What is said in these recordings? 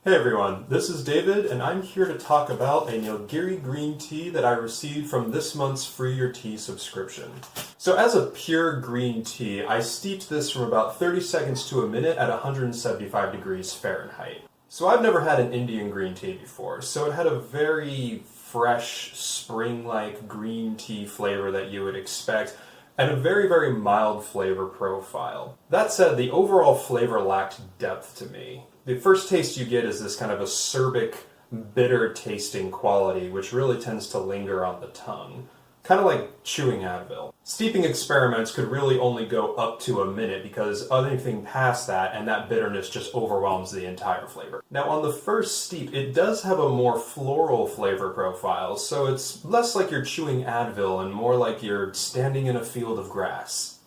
Hey everyone, this is David, and I'm here to talk about a Nilgiri green tea that I received from this month's Free Your Tea subscription. So as a pure green tea, I steeped this from about 30 seconds to a minute at 175 degrees Fahrenheit. So I've never had an Indian green tea before, so it had a very fresh, spring-like green tea flavor that you would expect, and a very, very mild flavor profile. That said, the overall flavor lacked depth to me. The first taste you get is this kind of acerbic, bitter tasting quality, which really tends to linger on the tongue. Kind of like chewing Advil. Steeping experiments could really only go up to a minute because anything past that and that bitterness just overwhelms the entire flavor. Now on the first steep, it does have a more floral flavor profile, so it's less like you're chewing Advil and more like you're standing in a field of grass.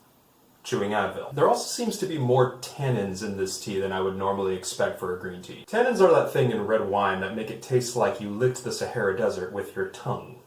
Chewing Advil. There also seems to be more tannins in this tea than I would normally expect for a green tea. Tannins are that thing in red wine that make it taste like you licked the Sahara Desert with your tongue.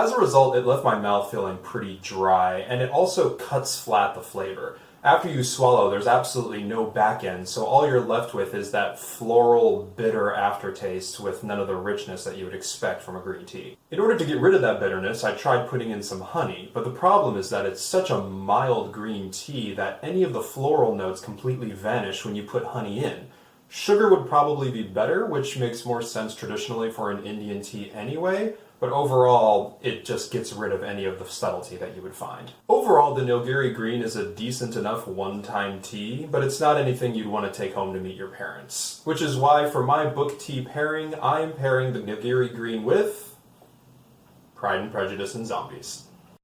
As a result, it left my mouth feeling pretty dry, and it also cuts flat the flavor. After you swallow, there's absolutely no back end, so all you're left with is that floral, bitter aftertaste with none of the richness that you would expect from a green tea. In order to get rid of that bitterness, I tried putting in some honey, but the problem is that it's such a mild green tea that any of the floral notes completely vanish when you put honey in. Sugar would probably be better, which makes more sense traditionally for an Indian tea anyway, but overall, it just gets rid of any of the subtlety that you would find. Overall, the Nilgiri Green is a decent enough one-time tea, but it's not anything you'd want to take home to meet your parents. Which is why, for my book tea pairing, I am pairing the Nilgiri Green with Pride and Prejudice and Zombies.